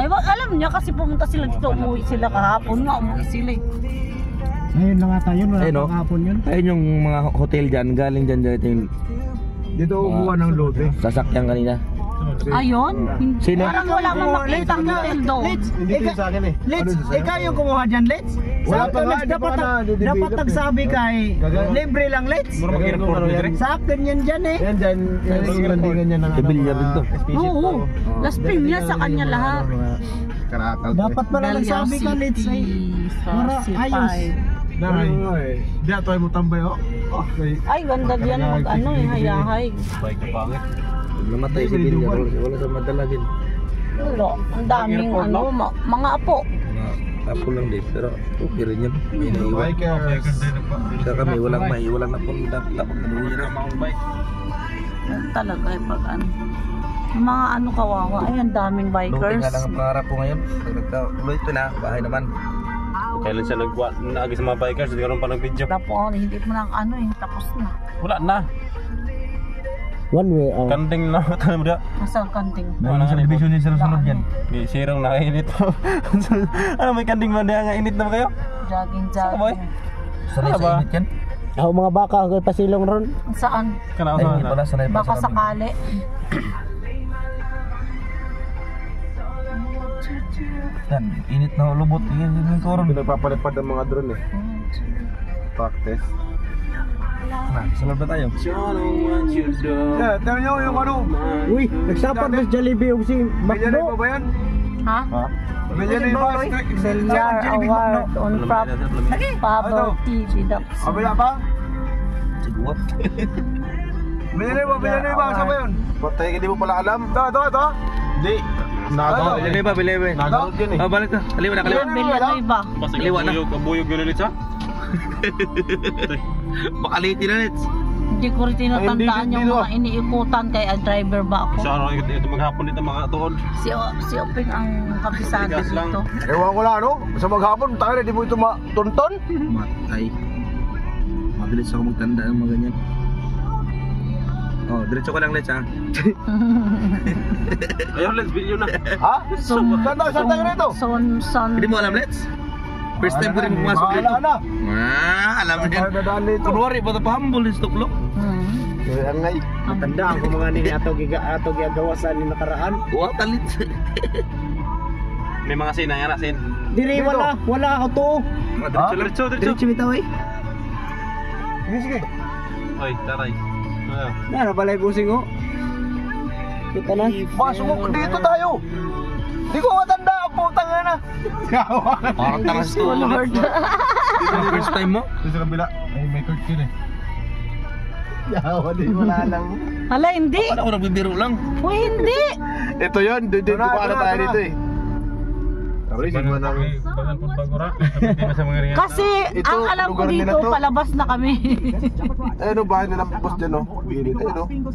Ay, alam niya kasi pumunta sila dito, umuwi sila kahapon nga, umuwi sila eh. Ngayon lang ata yun, wala pang hapon yun. Ayun yung mga hotel dyan, galing dyan yung Dito umuha ng load eh. sasakyan kanina. Ayun? Sino? Parang wala mang makitang hotel doon. Hindi ko sa akin eh. Let's, ikaw yung kumuha dyan, Let's. Wala pa nga, Dapat nagsabi ka eh. Libre lang, Let's. Sa akin yan dyan eh. Yan dyan, yung landingan niya ng Bilyar dito. Oo, Las Piñas sa kanya lahat. Karakal. Dapat pala nagsabi ka, Let's. Para ayos. Di ato ay mo tambay oh. Ay, ganda diyan mag ano eh, hayahay. Pag namatay si Bilyar, wala sa madalagin. Wala, ang daming ano, mga apo. Mga apo lang din, pero okay rin yun. May naiwan. Kaya kami, walang napunta. Tapos naduhin na. Talaga eh, pag ano. Yung mga ano kawawa, ay ang daming Lunting bikers. nga lang ang pangarap ko ngayon. Pag nagka-uloy ito na, bahay naman. Kailan siya nag-agi sa mga bikers, hindi ka rin pa nag-video. Tapos hindi mo na ano eh, tapos na. Wala na. One way out. Kanding na tayo mo diya. Masang kanting. Ano sa division yung sunod yan? Di sirang nakainit. Ano may kanding ba diya nga init na ba kayo? Jogging. Sanay Ano ba? sa init yan? Ako mga baka, hanggang pasilong ron. Saan? Kana Ay, sa hindi pala, sanay pa Baka sa kabila. sakali. Yan, init na lubot. Yan yung koron. Pinagpapalipad ang mga drone eh. Practice. Na, sunod na tayo. Yeah, tell nyo yung ano. Uy, nagsapag na Jollibee o si Bilyan na Macdo. ba yan? Ha? Bilyan na ba? Bilyar Award on Prop Pablo TV Daps. Kabila pa? Siguro. Bilyan na ba? Saan ba yun? Patay, hindi mo pala alam. Ito. Hindi. Bilay ba? Nagarod yun eh. Oh, balik na. Kaliwa na, kaliwa. Bilyar ba? Basta Liwa na. buyog yun ulit siya. Makaliti na ulit. Hindi ko rin tinatandaan Hindi, yung mga iniikutan kay driver ba ako. Sa araw ito maghapon dito mga tuod. Si Oping ang kabisado Tigas lang. dito. Ewan ko lang ano. Sa maghapon, tayo na di mo ito matunton. Matay. Mabilis ako magtanda ng mga ganyan. Oh, diretso ko lang let's ha. Ayun, let's video na. Ha? Saan tayo rito? Son. Hindi mo alam let's? First time ko rin pumasok dito. Wala na. Alam mo yan. Dadaan dito. Kunwari, bata pa humble yung stuklok. Kaya ngay. Matandaan ko mga nini ato gagawasan ni nakaraan. Uwag talit. May mga sin, nga na sin. Diri wala ako to. Diretso. Diretso bitaw eh. Sige. Oy, taray. Nara balay busing oh. Kita na. Masok dito tayo. Di ko matanda ang putang na. Parang tangas to. Lord. First time mo? Sa kabila. Ay, may court yun eh. Yawa din, wala lang. Hala, hindi. Ano ako nagbibiro lang? Uy, hindi. Ito yun, dito pa na tayo dito eh. Tapos siguro nang... Bagan po bagura. Sabi sa mga ringan. Kasi Ito, ang alam ko lugar nila dito, to. palabas na kami. Ayun o, bahay nilang post dyan o. Bilit, ayun o.